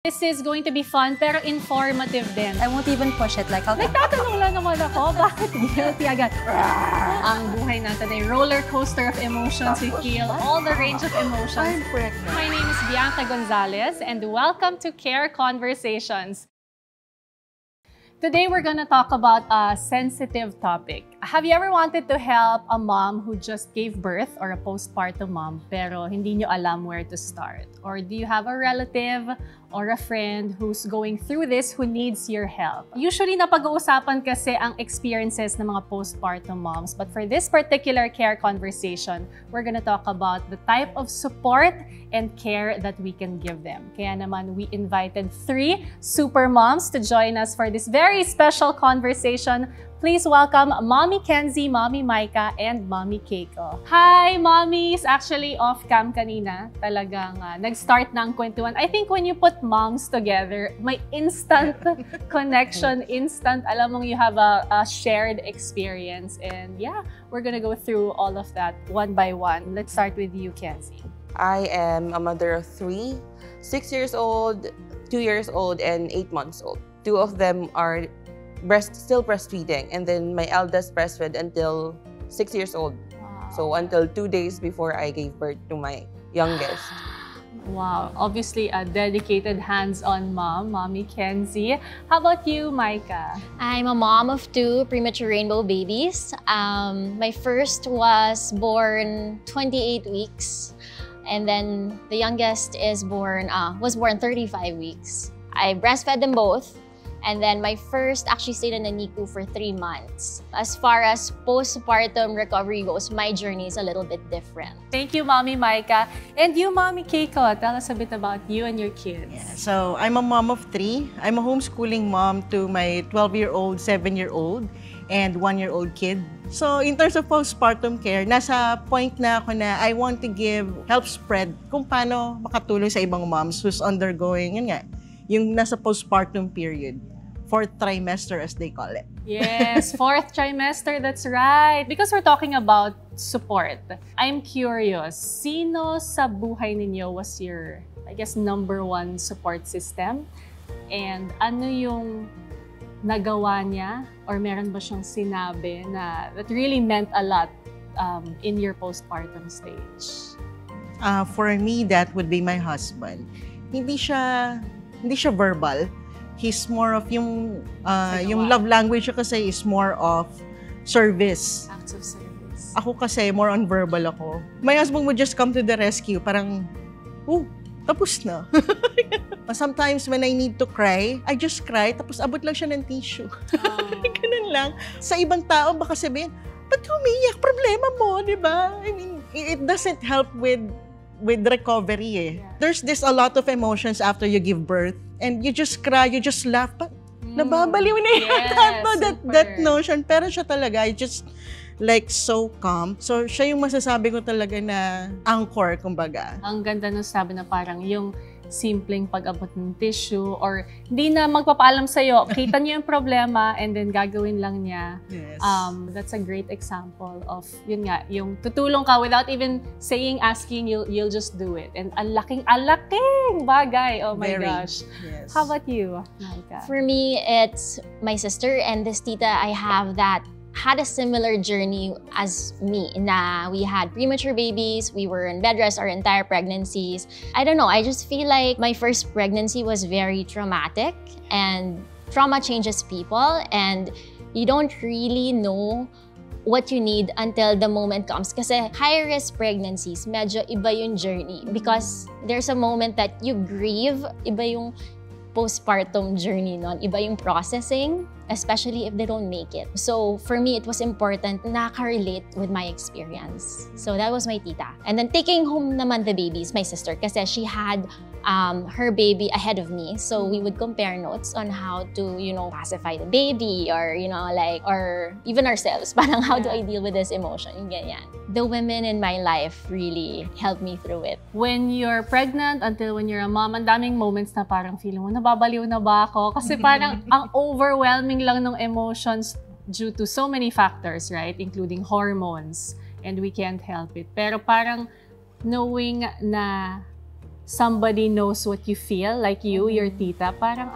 This is going to be fun pero informative din. I won't even push it. Like, nagtatanong lang naman ako, bakit guilty agad? Ang buhay natin ay roller coaster of emotions. We feel all the range of emotions. I'm pregnant. My name is Bianca Gonzalez and welcome to Care Conversations. Today we're gonna talk about a sensitive topic. Have you ever wanted to help a mom who just gave birth or a postpartum mom pero hindi nyo alam where to start? Or do you have a relative or a friend who's going through this who needs your help? Usually napag-uusapan kasi ang experiences ng mga postpartum moms, but for this particular care conversation, we're gonna talk about the type of support and care that we can give them. Kaya naman we invited 3 super moms to join us for this very special conversation. Please welcome Mommy Kenzie, Mommy Micah, and Mommy Keiko. Hi, Mommies! Actually, off-cam kanina, talagang nag-start na ang kwentuhan. I think when you put moms together, may instant connection, alam mong you have a shared experience. And yeah, we're gonna go through all of that one by one. Let's start with you, Kenzie. I am a mother of 3, 6 years old, 2 years old, and 8 months old. 2 of them are still breastfeeding, and then my eldest breastfed until 6 years old. Wow. So until 2 days before I gave birth to my youngest. Wow, obviously a dedicated hands-on mom, Mommy Kenzie. How about you, Micah? I'm a mom of 2 premature rainbow babies. My first was born 28 weeks, and then the youngest was born 35 weeks. I breastfed them both. And then my first actually stayed in the NICU for 3 months. As far as postpartum recovery goes, my journey is a little bit different. Thank you, Mommy Micah. And you, Mommy Keiko, tell us a bit about you and your kids. Yeah, so I'm a mom of 3. I'm a homeschooling mom to my 12-year-old, 7-year-old, and 1-year-old kid. So in terms of postpartum care, nasa point na ako na I want to help spread kung paano makatulong sa ibang moms who's undergoing, yung nasa postpartum period. 4th trimester, as they call it. Yes, 4th trimester, that's right. Because we're talking about support, I'm curious, sino sa buhay ninyo was your, I guess, #1 support system? And ano yung nagawa niya? Or meron ba siyang sinabi na that really meant a lot in your postpartum stage? For me, that would be my husband. Hindi siya verbal. He's more of yung love language kasi is more of service. Acts of service. Ako kasi more on verbal ako. My husband would just come to the rescue, parang, tapos na. Sometimes when I need to cry, I just cry, tapos abot lang siya ng tissue. Ganun lang. Sa ibang tao, baka sabihin, ba't umiyak? Problema mo, di ba? I mean, it doesn't help with recovery eh. Yeah. There's a lot of emotions after you give birth. And you just cry, you just laugh. Nababaliw na that notion. Pero siya talaga, I just like so calm. So siya yung masasabi ko talaga na anchor, kumbaga. Ang ganda nung sabi na parang yung simpleng pag-abot ng tissue or hindi na magpapaalam sa'yo, kita niyo yung problema and then gagawin lang niya. Yes. That's a great example of, yun nga, yung tutulong ka without even asking, you'll just do it. And alaking bagay. Oh my gosh. Yes. How about you, Micah? For me, it's my sister and this tita I have that had a similar journey as me, na we had premature babies, we were in bed rest our entire pregnancies. I don't know, I just feel like my first pregnancy was very traumatic, and trauma changes people, and you don't really know what you need until the moment comes. Kasi high-risk pregnancies, medyo iba yung journey because there's a moment that you grieve, iba yung postpartum journey nun, iba yung processing, especially if they don't make it. So for me, it was important na nakarelate with my experience. So that was my tita. And then taking home naman the babies, my sister, kasi she had her baby ahead of me. So we would compare notes on how to, pacify the baby or, or even ourselves. Parang how do I deal with this emotion? Yung ganyan. The women in my life really helped me through it. When you're pregnant until when you're a mom, ang daming moments na parang feeling mo, nababaliw na ba ako? Kasi parang ang overwhelming lang ng emotions due to so many factors, right? Including hormones. And we can't help it. Pero parang knowing na somebody knows what you feel, like you, your tita, parang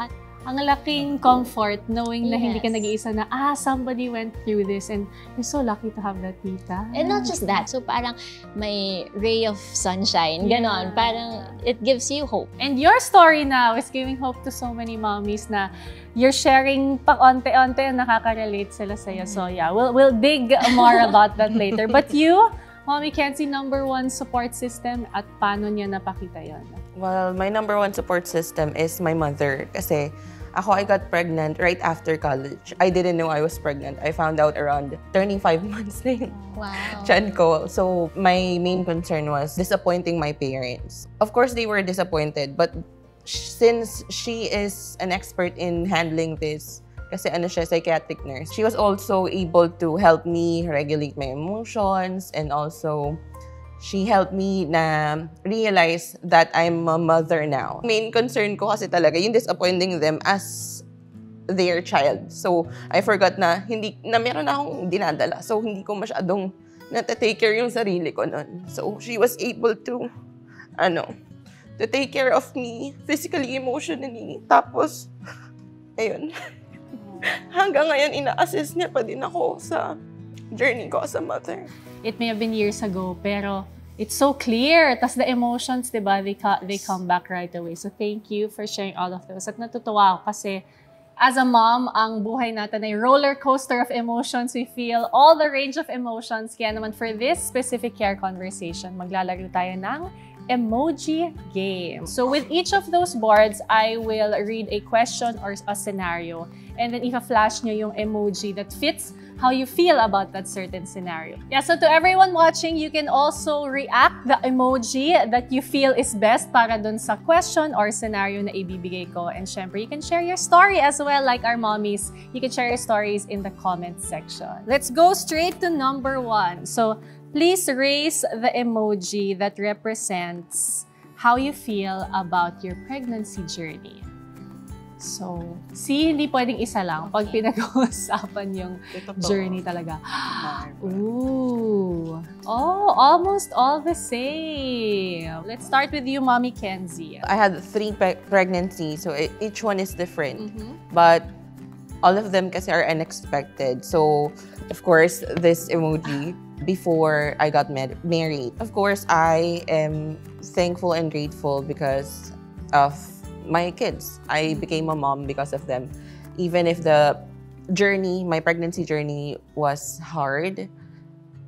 ang laking comfort knowing na hindi ka nag-iisa na, somebody went through this and you're so lucky to have that tita. And not just that, so parang may ray of sunshine, ganon. Parang it gives you hope. And your story now is giving hope to so many mommies na you're sharing pa-onte-onte and nakaka-relate sila sa'yo. So yeah, we'll dig more about that later. But you, Mommy Kenzie, #1 support system at paano niya napakita yon? Well, my #1 support system is my mother. Kasi I got pregnant right after college. I didn't know I was pregnant. I found out around turning 5 months na yung tiyan ko. So my main concern was disappointing my parents. Of course, they were disappointed. But since she is an expert in handling this, kasi siya, psychiatric nurse, she was also able to help me regulate my emotions, and also she helped me na realize that I'm a mother now. Main concern ko kasi talaga yung disappointing them as their child. So I forgot na meron na akong dinadala. So hindi ko masyadong na-take care yung sarili ko nun. So she was able to take care of me physically, emotionally. Tapos ayun. Hanggang ngayon, ina-assist niya pa din ako sa journey ko as a mother. It may have been years ago, pero it's so clear. Tas the emotions, diba, they come back right away. So thank you for sharing all of those. At natutuwa ako kasi as a mom, ang buhay natin ay roller coaster of emotions. We feel all the range of emotions. Kaya naman for this specific care conversation, maglalaro tayo ng emoji game. So with each of those boards, I will read a question or a scenario. And then i-flash nyo yung emoji that fits how you feel about that certain scenario. Yeah, so to everyone watching, you can also react the emoji that you feel is best para dun sa question or scenario na ibibigay ko. And syempre, you can share your story as well, like our mommies. You can share your stories in the comment section. Let's go straight to #1. So please raise the emoji that represents how you feel about your pregnancy journey. So, hindi pwedeng isa lang pag pinag-uusapan yung journey talaga. Ooh. Oh, almost all the same. Let's start with you, Mommy Kenzie. I had 3 pregnancies, so each one is different. But all of them kasi are unexpected. So, of course, this emoji before I got married. Of course, I am thankful and grateful because of my kids. I became a mom because of them. Even if the journey, my pregnancy journey was hard,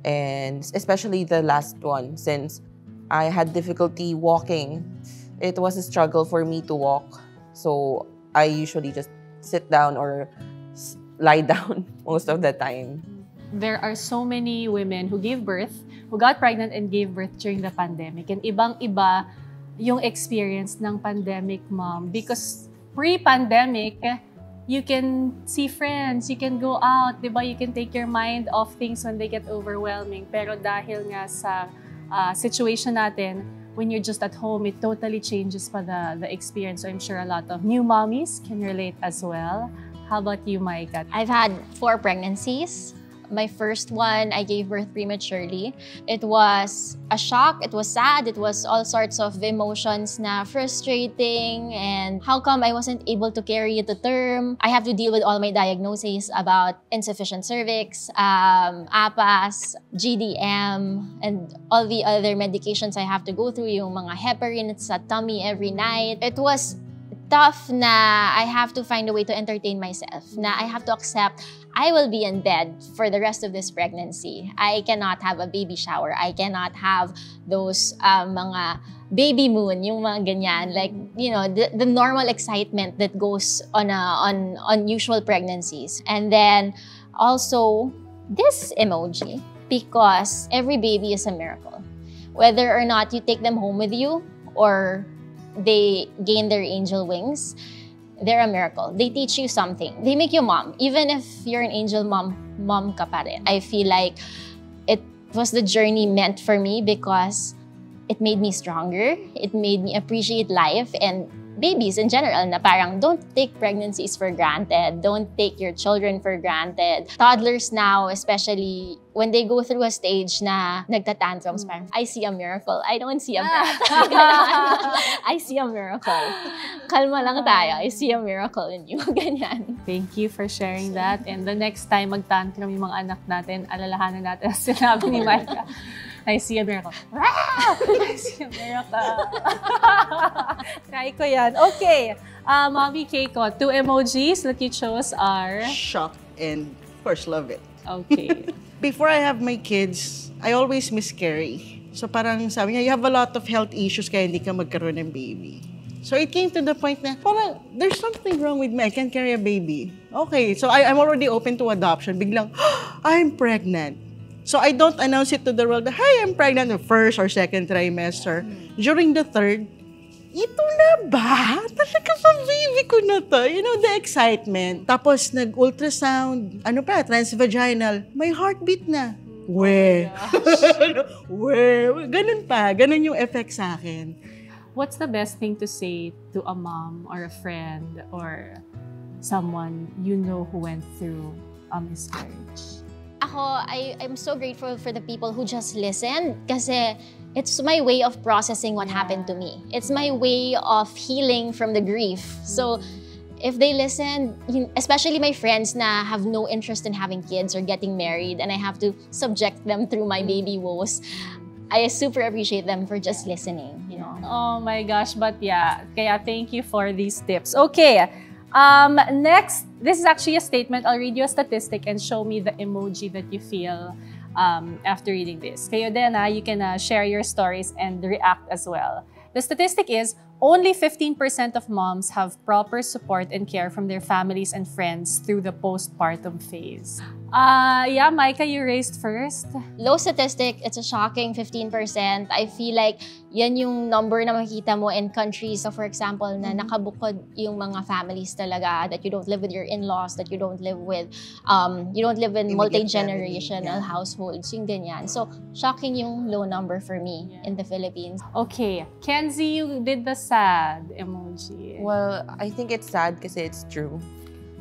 and especially the last one, since I had difficulty walking. It was a struggle for me to walk. So I usually just sit down or lie down most of the time. There are so many women who got pregnant and gave birth during the pandemic. And ibang-iba yung experience ng pandemic mom. Because pre-pandemic, you can see friends, you can go out, diba? You can take your mind off things when they get overwhelming. Pero dahil nga sa situation natin, when you're just at home, it totally changes pa the experience. So I'm sure a lot of new mommies can relate as well. How about you, Maika? I've had 4 pregnancies. My first one, I gave birth prematurely. It was a shock, it was sad, it was all sorts of emotions na frustrating, and how come I wasn't able to carry it to term? I have to deal with all my diagnoses about insufficient cervix, APAS, GDM, and all the other medications I have to go through, yung mga heparin sa tummy every night. It was tough na I have to find a way to entertain myself, na I have to accept I will be in bed for the rest of this pregnancy. I cannot have a baby shower. I cannot have those mga baby moon, yung mga ganyan. Like, you know, the normal excitement that goes on usual pregnancies. And then also this emoji, because every baby is a miracle. Whether or not you take them home with you or they gain their angel wings, they're a miracle. They teach you something. They make you mom. Even if you're an angel mom ka pa rin. I feel like it was the journey meant for me because it made me stronger. It made me appreciate life and babies in general na parang don't take pregnancies for granted. Don't take your children for granted. Toddlers now, especially when they go through a stage na nagtatantrums, parang, I see a miracle. I don't see a miracle. I see a miracle. Kalma lang tayo. I see a miracle in you. Ganyan. Thank you for sharing that. And the next time magtantrum yung mga anak natin, alalahanan natin ang sinabi ni Micah. I see a miracle. I see a miracle. Try ko yan. Okay. Mommy Keiko, 2 emojis that you chose are? Shock and, of course, love it. Okay. Before I have my kids, I always miscarry. So parang sabi niya, you have a lot of health issues kaya hindi ka magkaroon ng baby. So it came to the point na, parang, there's something wrong with me. I can't carry a baby. Okay, so I'm already open to adoption. Biglang, I'm pregnant. So I don't announce it to the world, hi, I'm pregnant the first or second trimester. During the third, ito na ba? Talaga pa baby ko na to. You know, the excitement. Tapos nag-ultrasound, transvaginal, may heartbeat na. We. Ganun pa. Ganun yung effect sa akin. What's the best thing to say to a mom or a friend or someone you know who went through a miscarriage? Ako, I'm so grateful for the people who just listened kasi it's my way of processing what happened to me. It's my way of healing from the grief. So, if they listen, especially my friends na have no interest in having kids or getting married and I have to subject them through my baby woes, I super appreciate them for just listening, you know. Oh my gosh, but yeah. Kaya thank you for these tips. Okay. Next, this is actually a statement. I'll read you a statistic and show me the emoji that you feel after reading this. Kayo din, you can share your stories and react as well. The statistic is, only 15% of moms have proper support and care from their families and friends through the postpartum phase. Yeah, Micah, you raised first. Low statistic, it's a shocking 15%. I feel like yan yung number na makikita mo in countries. So for example, na nakabukod yung mga families talaga, that you don't live with your in-laws, that you don't live with, you don't live in multi-generational households, yung ganyan. So shocking yung low number for me in the Philippines. Okay, Kenzie, you did the sad emoji. Well, I think it's sad kasi it's true.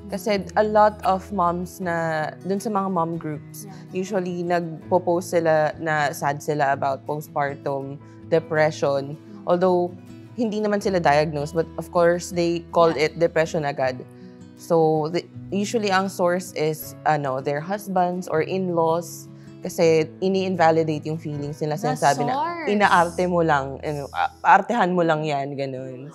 Kasi a lot of moms na, dun sa mga mom groups, usually nagpo-post sila na sad sila about postpartum depression. Although, hindi naman sila diagnosed, but of course, they called it depression agad. So, usually ang source is their husbands or in-laws. Kasi ini-invalidate yung feelings nila. Sinasabi na, inaarte mo lang, artehan mo lang yan, ganun.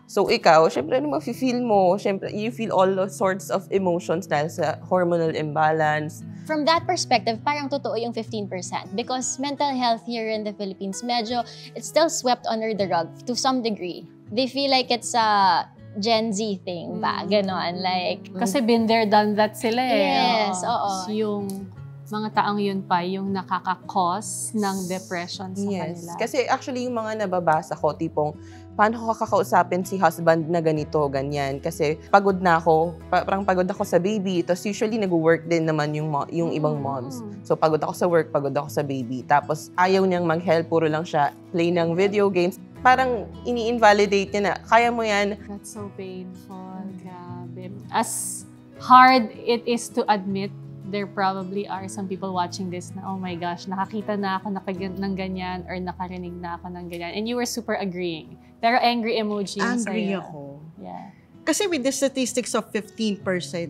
So ikaw, syempre, ano mafe-feel mo? Syempre, you feel all sorts of emotions dahil sa hormonal imbalance. From that perspective, parang totoo yung 15% because mental health here in the Philippines, medyo, it's still swept under the rug to some degree. They feel like it's a Gen Z thing ba? Ganon, like... Kasi been there, done that sila eh. Yes, oo. Yung mga taong yun pa, yung nakaka-cause ng depression sa kanila. Kasi actually, yung mga nababasa ko, tipong, paano ko kakausapin si husband na ganito, ganyan. Kasi pagod na ako, parang pagod ako sa baby. Tapos usually nag-work din naman yung ibang moms. So pagod ako sa work, pagod ako sa baby. Tapos ayaw niyang mag-help, puro lang siya play ng video games. Parang ini-invalidate niya na, kaya mo yan. That's so painful, grabe. As hard it is to admit, there probably are some people watching this na, oh my gosh, nakakita na ako ng ganyan or nakarinig na ako ng ganyan. And you were super agreeing. Pero angry emoji yung Angry sa'yo. ako. Yeah. Kasi with the statistics of 15%,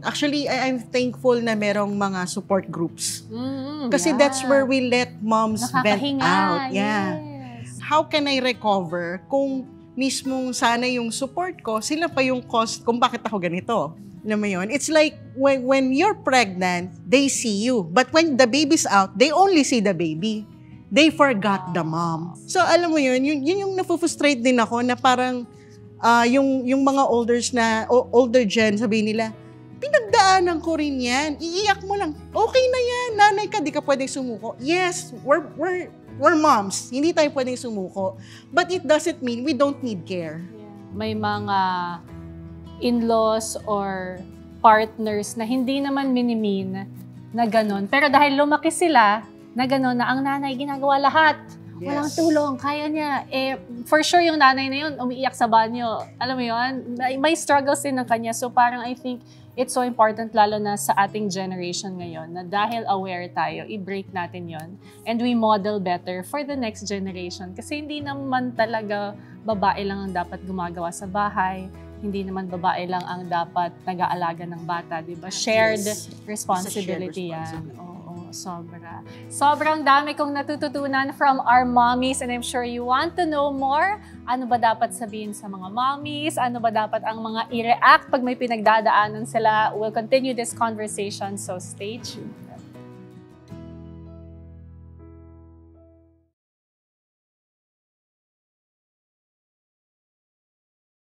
actually, I'm thankful na merong mga support groups. Kasi that's where we let moms vent out. Yeah. Yes. How can I recover kung mismong sana yung support ko, sila pa yung cause kung bakit ako ganito? Alam mo yun? It's like when you're pregnant, they see you. But when the baby's out, they only see the baby. They forgot the mom. So alam mo yun yung nafu-frustrate din ako na parang yung mga older gen, sabihin nila, pinagdaanan ko rin yan. Iiyak mo lang. Okay na yan. Nanay ka, di ka pwedeng sumuko. Yes, we're moms. Hindi tayo pwedeng sumuko. But it doesn't mean we don't need care. Yeah. May mga in-laws or partners na hindi naman minimin na gano'n. Pero dahil lumaki sila, na gano'n na ang nanay ginagawa lahat. Walang tulong, kaya niya. For sure, yung nanay na yun, umiiyak sa banyo. Alam mo yun? May struggles din ng kanya. So parang I think it's so important, lalo na sa ating generation ngayon, na dahil aware tayo, i-break natin yon and we model better for the next generation. Kasi hindi naman talaga babae lang ang dapat gumagawa sa bahay. Hindi naman babae lang ang dapat nag-aalaga ng bata, di ba? Shared responsibility yan. Oo, sobra. Sobrang dami kong natututunan from our mommies, and I'm sure you want to know more. Ano ba dapat sabihin sa mga mommies? Ano ba dapat ang mga i-react pag may pinagdadaanan sila? We'll continue this conversation, so stay tuned.